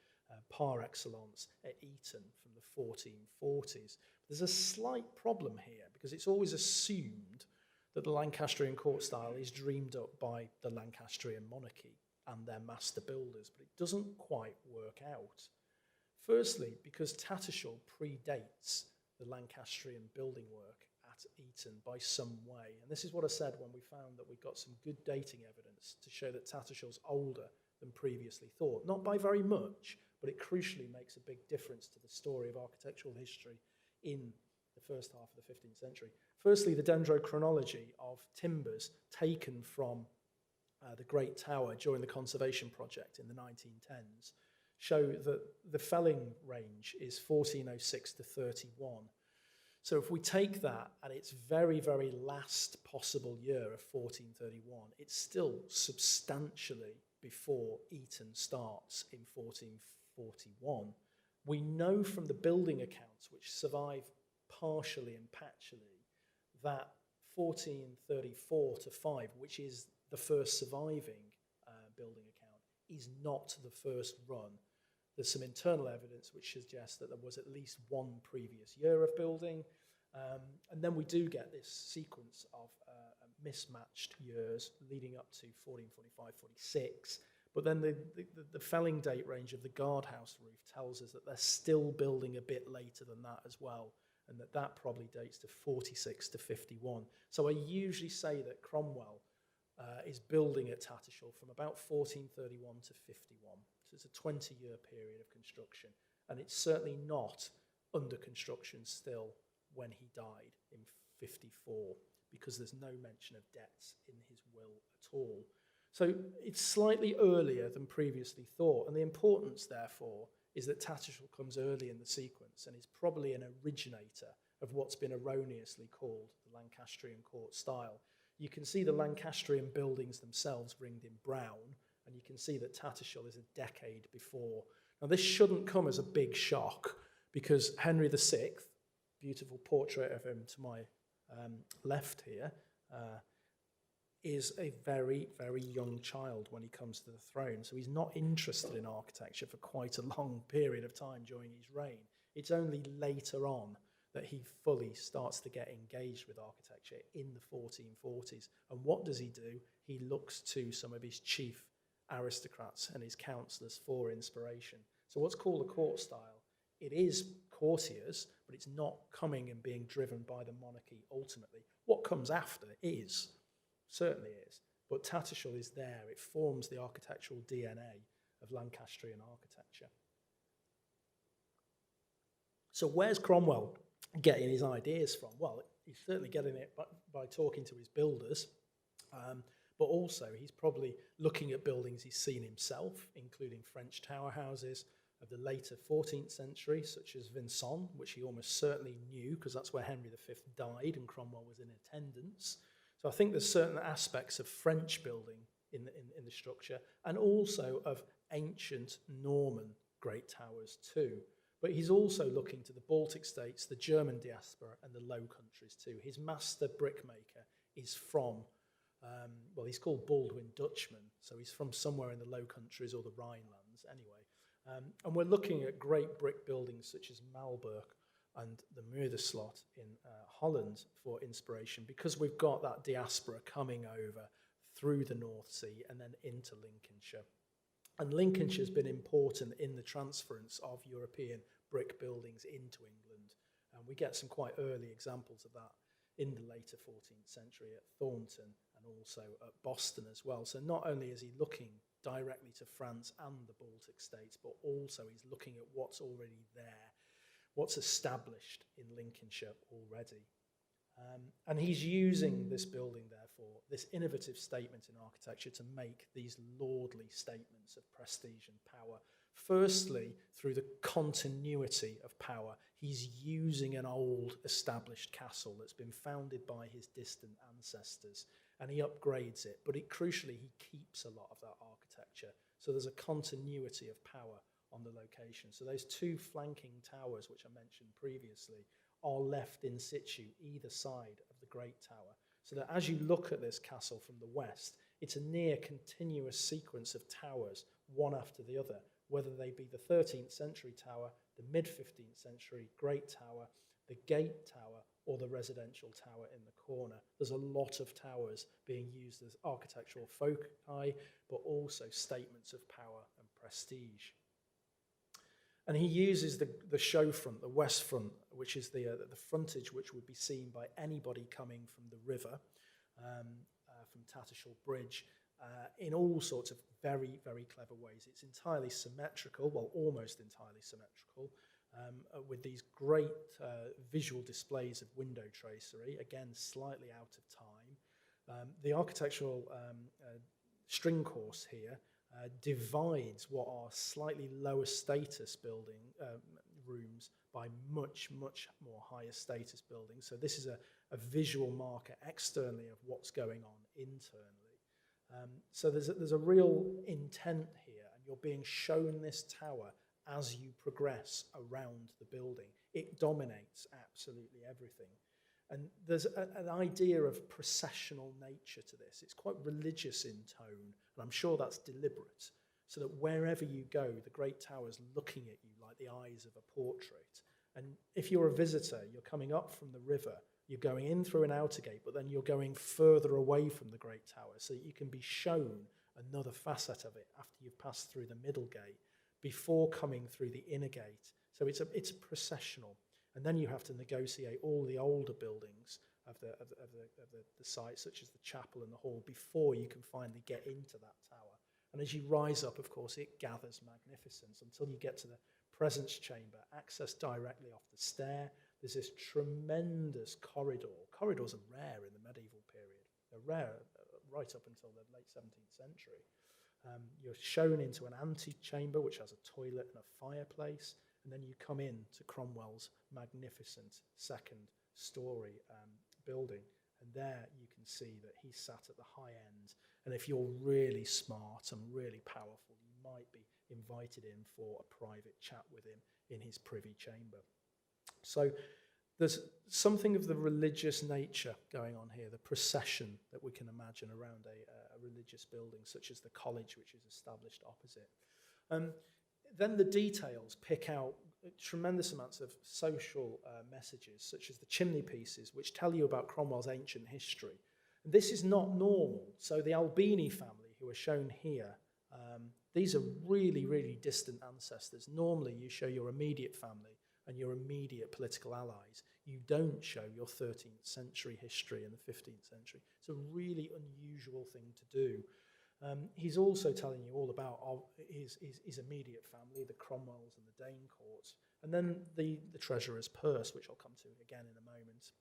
Speaker 2: par excellence at Eton from the 1440s. There's a slight problem here because it's always assumed that the Lancastrian court style is dreamed up by the Lancastrian monarchy and their master builders, but it doesn't quite work out. Firstly, because Tattershall predates the Lancastrian building work at Eton by some way. And this is what I said when we found that we got some good dating evidence to show that Tattershall's older than previously thought. Not by very much, but it crucially makes a big difference to the story of architectural history in the first half of the 15th century. Firstly, the dendrochronology of timbers taken from the Great Tower during the conservation project in the 1910s show that the felling range is 1406 to 31. So if we take that at its very, very last possible year of 1431, it's still substantially before Eton starts in 1441. We know from the building accounts, which survive partially and patchily, that 1434 to 5, which is the first surviving building account, is not the first run. There's some internal evidence which suggests that there was at least one previous year of building. And then we do get this sequence of mismatched years leading up to 1445, 46. But then the felling date range of the guardhouse roof tells us that they're still building a bit later than that as well, and that probably dates to 46 to 51. So I usually say that Cromwell is building at Tattershall from about 1431 to 51. So it's a 20-year period of construction, and it's certainly not under construction still when he died in 54, because there's no mention of debts in his will at all. So it's slightly earlier than previously thought, and the importance, therefore, is that Tattershall comes early in the sequence and is probably an originator of what's been erroneously called the Lancastrian court style. You can see the Lancastrian buildings themselves ringed in brown, and you can see that Tattershall is a decade before. Now, this shouldn't come as a big shock, because Henry VI, beautiful portrait of him to my left here, is a very, very young child when he comes to the throne. So he's not interested in architecture for quite a long period of time during his reign. It's only later on that he fully starts to get engaged with architecture in the 1440s. And what does he do? He looks to some of his chief aristocrats and his councillors for inspiration. So what's called a court style, it is courtiers, but it's not coming and being driven by the monarchy ultimately. What comes after is, certainly is, but Tattershall is there. It forms the architectural DNA of Lancastrian architecture. So where's Cromwell getting his ideas from? Well, he's certainly getting it by talking to his builders, but also he's probably looking at buildings he's seen himself, including French tower houses of the later 14th century, such as Vincennes, which he almost certainly knew because that's where Henry V died and Cromwell was in attendance. So I think there's certain aspects of French building in the structure, and also of ancient Norman great towers too. But he's also looking to the Baltic states, the German diaspora, and the Low Countries too. His master brickmaker is from, well, he's called Baldwin Dutchman, so he's from somewhere in the Low Countries or the Rhinelands anyway. And we're looking at great brick buildings such as Malburg and the Muiderslot in Holland for inspiration, because we've got that diaspora coming over through the North Sea and then into Lincolnshire. And Lincolnshire's been important in the transference of European brick buildings into England. And we get some quite early examples of that in the later 14th century at Thornton and also at Boston as well. So not only is he looking directly to France and the Baltic states, but also he's looking at what's already there, what's established in Lincolnshire already. And he's using this building, therefore, this innovative statement in architecture to make these lordly statements of prestige and power. Firstly, through the continuity of power, he's using an old established castle that's been founded by his distant ancestors, and he upgrades it. But crucially, he keeps a lot of that architecture. So there's a continuity of power on the location. So those two flanking towers, which I mentioned previously, are left in situ either side of the Great Tower, so that as you look at this castle from the west, it's a near continuous sequence of towers, one after the other, whether they be the 13th century tower, the mid-15th century Great Tower, the Gate Tower, or the residential tower in the corner. There's a lot of towers being used as architectural foci, but also statements of power and prestige. And he uses the show front, the west front, which is the frontage which would be seen by anybody coming from the river, from Tattershall Bridge, in all sorts of very, very clever ways. It's entirely symmetrical, well, almost entirely symmetrical, with these great visual displays of window tracery, again, slightly out of time. The architectural string course here divides what are slightly lower status building rooms by much, much more higher status buildings. So this is a visual marker externally of what's going on internally. So there's a real intent here, and you're being shown this tower as you progress around the building. It dominates absolutely everything. And there's an idea of processional nature to this. It's quite religious in tone, and I'm sure that's deliberate, so that wherever you go, the Great Tower's looking at you like the eyes of a portrait. And if you're a visitor, you're coming up from the river, you're going in through an outer gate, but then you're going further away from the Great Tower, so that you can be shown another facet of it after you've passed through the middle gate, before coming through the inner gate. So it's processional. And then you have to negotiate all the older buildings of the site, such as the chapel and the hall, before you can finally get into that tower. And as you rise up, of course, it gathers magnificence until you get to the presence chamber, access directly off the stair. There's this tremendous corridor. Corridors are rare in the medieval period. They're rare right up until the late 17th century. You're shown into an antechamber, which has a toilet and a fireplace. And then you come in to Cromwell's magnificent second-story building. And there you can see that he sat at the high end. And if you're really smart and really powerful, you might be invited in for a private chat with him in his privy chamber. So there's something of the religious nature going on here, the procession that we can imagine around a religious building, such as the college, which is established opposite. Then the details pick out tremendous amounts of social messages, such as the chimney pieces, which tell you about Cromwell's ancient history. And this is not normal. So the Albini family, who are shown here, these are really, really distant ancestors. Normally, you show your immediate family and your immediate political allies. You don't show your 13th century history and the 15th century. It's a really unusual thing to do. He's also telling you all about his immediate family, the Cromwells and the Dane courts, and then the treasurer's purse, which I'll come to again in a moment.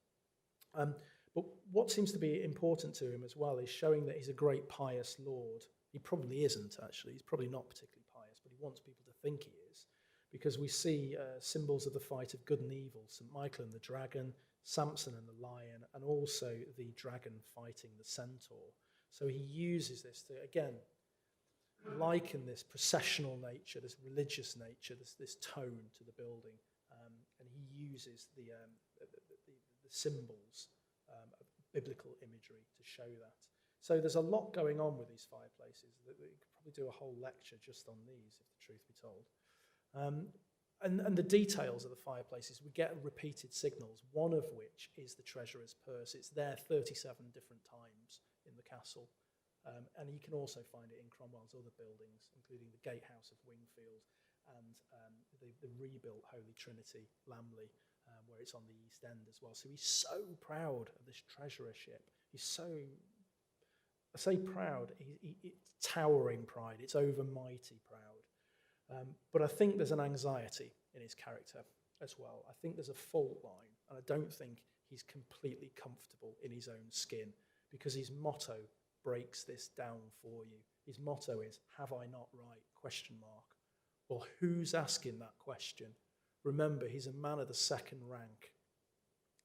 Speaker 2: But what seems to be important to him as well is showing that he's a great pious lord. He probably isn't, actually. He's probably not particularly pious, but he wants people to think he is, because we see symbols of the fight of good and evil, St. Michael and the dragon, Samson and the lion, and also the dragon fighting the centaur. So he uses this to, again, liken this processional nature, this religious nature, this tone to the building, and he uses the symbols of biblical imagery to show that. So there's a lot going on with these fireplaces. We could probably do a whole lecture just on these, if the truth be told. And the details of the fireplaces, we get repeated signals, one of which is the treasurer's purse. It's there 37 different times in the castle. And you can also find it in Cromwell's other buildings, including the Gatehouse of Wingfield and the rebuilt Holy Trinity, Lamley, where it's on the East End as well. So he's so proud of this treasurership. He's so, I say proud, it's towering pride. It's overmighty proud. But I think there's an anxiety in his character as well. I think there's a fault line, and I don't think he's completely comfortable in his own skin, because his motto breaks this down for you. His motto is, "Have I not right?" ? Well, who's asking that question? Remember, he's a man of the second rank.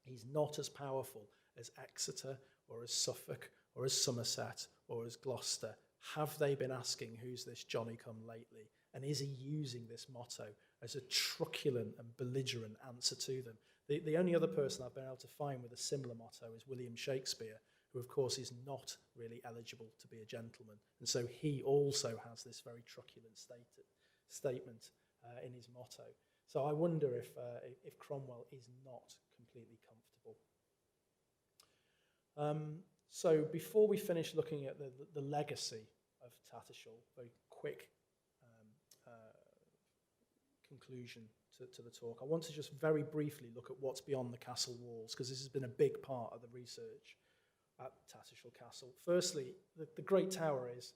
Speaker 2: He's not as powerful as Exeter or as Suffolk or as Somerset or as Gloucester. Have they been asking, who's this Johnny come lately? And is he using this motto as a truculent and belligerent answer to them? The only other person I've been able to find with a similar motto is William Shakespeare, who of course is not really eligible to be a gentleman. And so he also has this very truculent statement in his motto. So I wonder if Cromwell is not completely comfortable. So before we finish looking at the legacy of Tattershall, very quick conclusion to the talk, I want to just very briefly look at what's beyond the castle walls, because this has been a big part of the research at Tattershall Castle. Firstly, the Great Tower is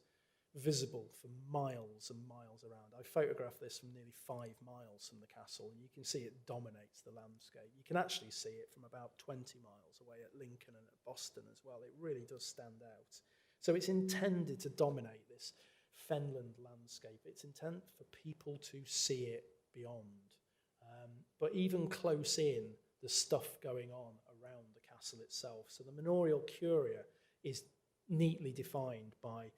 Speaker 2: visible for miles and miles around. I photographed this from nearly 5 miles from the castle, and you can see it dominates the landscape. You can actually see it from about 20 miles away at Lincoln and at Boston as well. It really does stand out. So it's intended to dominate this fenland landscape. It's intended for people to see it beyond. But even close in, there's stuff going on around the castle itself. So the manorial curia is neatly defined by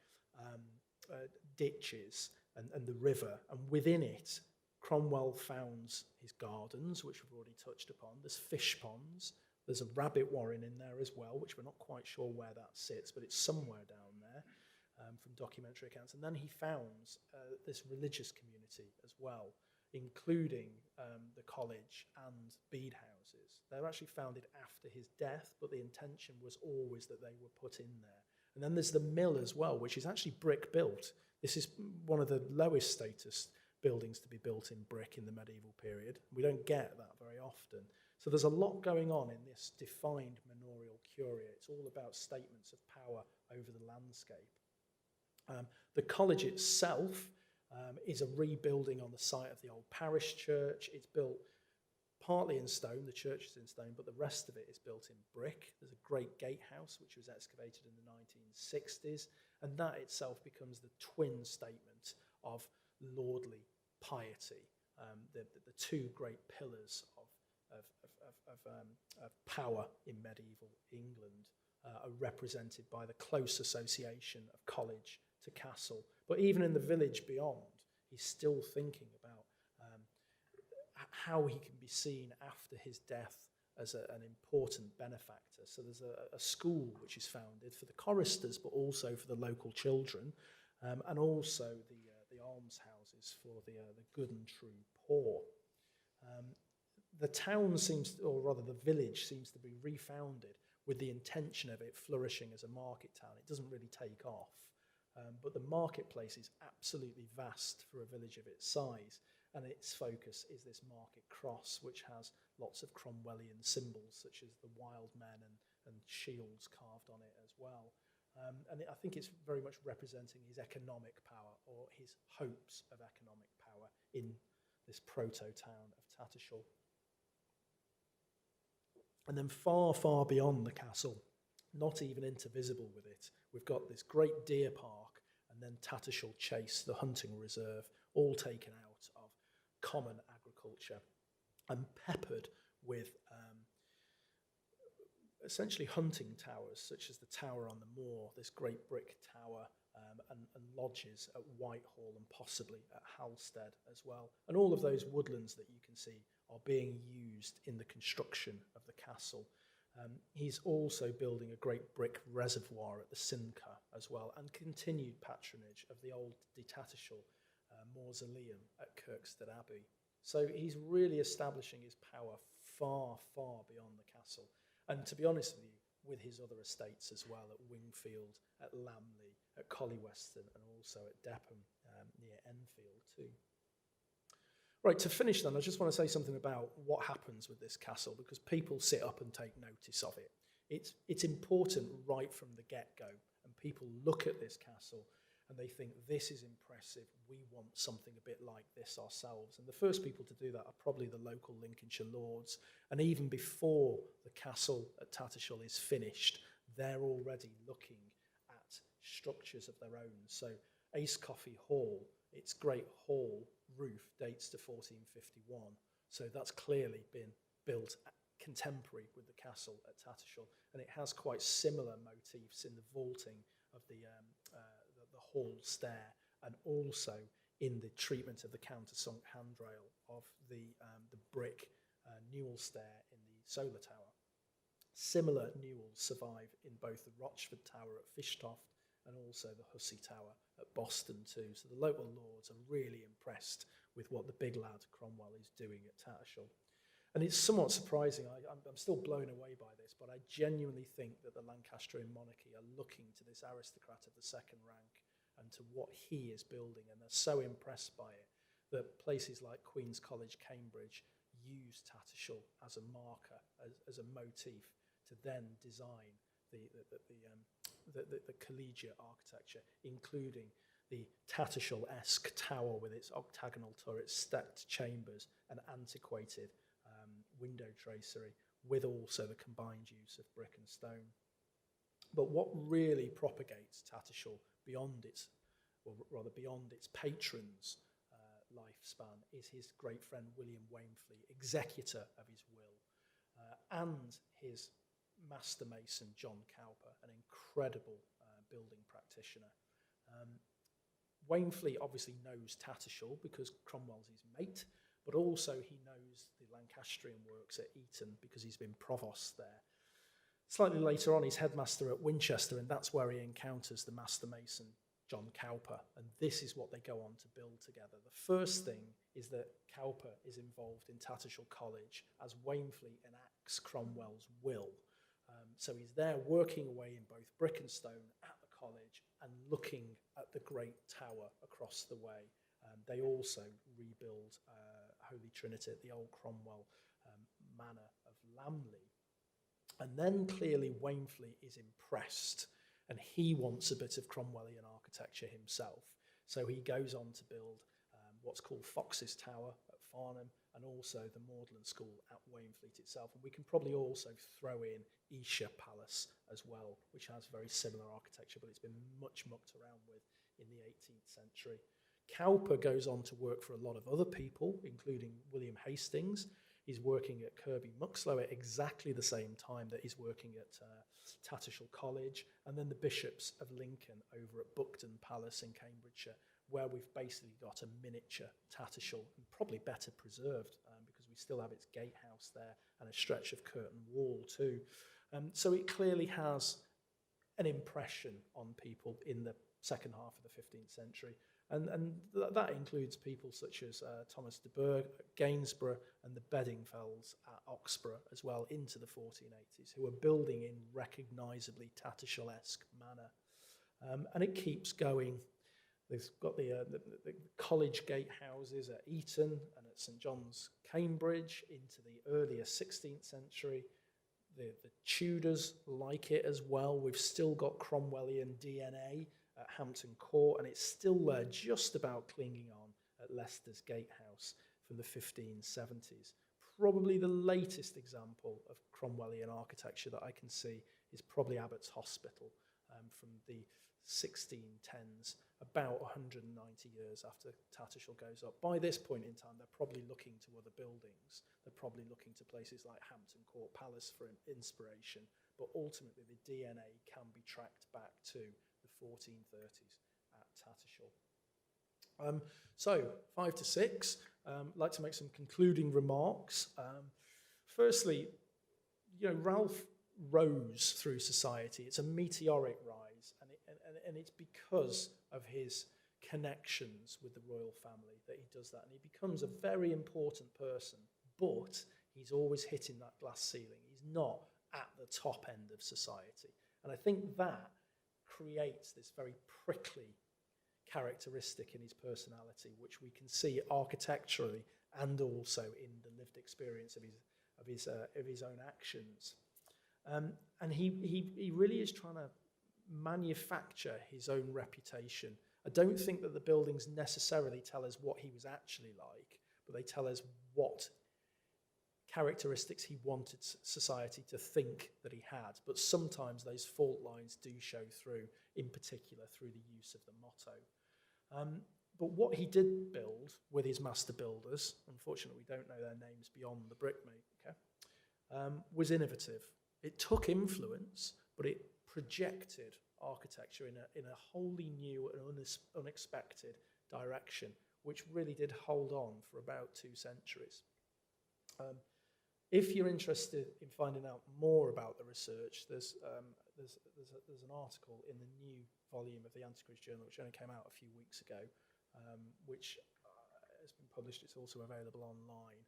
Speaker 2: ditches and the river, and within it Cromwell founds his gardens, which we've already touched upon. There's fish ponds, there's a rabbit warren in there as well, which we're not quite sure where that sits, but it's somewhere down there from documentary accounts. And then he founds this religious community as well, including the college and bead houses. They were actually founded after his death, but the intention was always that they were put in there. And then there's the mill as well, which is actually brick built. This is one of the lowest status buildings to be built in brick in the medieval period. We don't get that very often. So there's a lot going on in this defined manorial curia. It's all about statements of power over the landscape. The college itself is a rebuilding on the site of the old parish church. It's built partly in stone, the church is in stone, but the rest of it is built in brick. There's a great gatehouse which was excavated in the 1960s, and that itself becomes the twin statement of lordly piety. The two great pillars of power in medieval England are represented by the close association of college to castle. But even in the village beyond, he's still thinking about how he can be seen after his death as an important benefactor. So there's a school which is founded for the choristers, but also for the local children, and also the almshouses for the good and true poor. The town seems, or rather the village seems to be refounded with the intention of it flourishing as a market town. It doesn't really take off, but the marketplace is absolutely vast for a village of its size, and its focus is this market cross, which has lots of Cromwellian symbols, such as the wild men and shields carved on it as well. And I think it's very much representing his economic power, or his hopes of economic power in this proto-town of Tattershall. And then far, far beyond the castle, not even intervisible with it, we've got this great deer park and then Tattershall Chase, the hunting reserve, all taken out of common agriculture and peppered with essentially hunting towers, such as the tower on the moor, this great brick tower, and lodges at Whitehall and possibly at Halstead as well. And all of those woodlands that you can see are being used in the construction of the castle. He's also building a great brick reservoir at the Simca as well, and continued patronage of the old de Tattershall mausoleum at Kirkstead Abbey. So he's really establishing his power far, far beyond the castle. And to be honest with you, with his other estates as well, at Wingfield, at Lamley, at Collyweston, and also at Depham, near Enfield too. Right, to finish then, I just want to say something about what happens with this castle, because people sit up and take notice of it. It's important right from the get-go, and people look at this castle and they think, this is impressive, we want something a bit like this ourselves. And the first people to do that are probably the local Lincolnshire lords. And even before the castle at Tattershall is finished, they're already looking at structures of their own. So Acecoffey Hall, its great hall roof dates to 1451. So that's clearly been built contemporary with the castle at Tattershall. And it has quite similar motifs in the vaulting of the hall stair, and also in the treatment of the countersunk handrail of the brick newel stair in the solar tower. Similar newels survive in both the Rochford Tower at Fishtoft and also the Hussey Tower at Boston too. So the local lords are really impressed with what the big lad Cromwell is doing at Tattershall. And it's somewhat surprising, I'm still blown away by this, but I genuinely think that the Lancastrian monarchy are looking to this aristocrat of the second rank and to what he is building, and they're so impressed by it that places like Queen's College, Cambridge, use Tattershall as a marker, as a motif, to then design the collegiate architecture, including the Tattershall-esque tower with its octagonal turrets, stepped chambers, and antiquated window tracery, with also the combined use of brick and stone. But what really propagates Tattershall beyond its patron's lifespan is his great friend William Wayneflete, executor of his will, and his master mason John Cowper, an incredible building practitioner. Wayneflete obviously knows Tattershall because Cromwell's his mate, but also he knows the Lancastrian works at Eton because he's been provost there. Slightly later on, he's headmaster at Winchester, and that's where he encounters the master mason, John Cowper, and this is what they go on to build together. The first thing is that Cowper is involved in Tattershall College as Wayneflete enacts Cromwell's will. So he's there working away in both brick and stone at the college and looking at the great tower across the way. They also rebuild Holy Trinity at the old Cromwell Manor of Lamley. And then clearly Wayneflete is impressed and he wants a bit of Cromwellian architecture himself. So he goes on to build what's called Fox's Tower at Farnham and also the Magdalen School at Wayneflete itself. And we can probably also throw in Esher Palace as well, which has very similar architecture, but it's been much mucked around with in the 18th century. Cowper goes on to work for a lot of other people, including William Hastings. He's working at Kirby Muxloe at exactly the same time that he's working at Tattershall College, and then the bishops of Lincoln over at Buckden Palace in Cambridgeshire, where we've basically got a miniature Tattershall, and probably better preserved because we still have its gatehouse there and a stretch of curtain wall too. So it clearly has an impression on people in the second half of the 15th century. And that includes people such as Thomas de Burgh at Gainsborough and the Bedingfells at Oxborough as well into the 1480s, who are building in recognisably Tattershall-esque manner. And it keeps going. They've got the college gatehouses at Eton and at St John's, Cambridge, into the earlier 16th century. The Tudors like it as well. We've still got Cromwellian DNA at Hampton Court, and it's still there just about clinging on at Leicester's Gatehouse from the 1570s. probably the latest example of Cromwellian architecture that I can see is probably Abbott's Hospital from the 1610s, about 190 years after Tattershall goes up. By this point in time, they're probably looking to other buildings. They're probably looking to places like Hampton Court Palace for inspiration, but ultimately the DNA can be tracked back to the 1430s at Tattershall. So, 5 to 6, I'd like to make some concluding remarks. Firstly, Ralph rose through society. It's a meteoric rise, and it's because of his connections with the royal family that he does that, and he becomes a very important person, but he's always hitting that glass ceiling. He's not at the top end of society, and I think that creates this very prickly characteristic in his personality, which we can see architecturally and also in the lived experience of his own actions. And he really is trying to manufacture his own reputation. I don't think that the buildings necessarily tell us what he was actually like, but they tell us what characteristics he wanted society to think that he had. But sometimes those fault lines do show through, in particular through the use of the motto. But what he did build with his master builders, unfortunately we don't know their names beyond the brickmaker, was innovative. It took influence, but it projected architecture in a wholly new and unexpected direction, which really did hold on for about 2 centuries. If you're interested in finding out more about the research, there's an article in the new volume of the Antiquaries Journal, which only came out a few weeks ago, which has been published. It's also available online,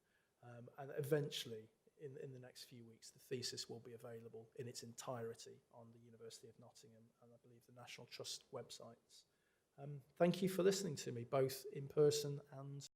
Speaker 2: and eventually, in the next few weeks, the thesis will be available in its entirety on the University of Nottingham and I believe the National Trust websites. Thank you for listening to me, both in person and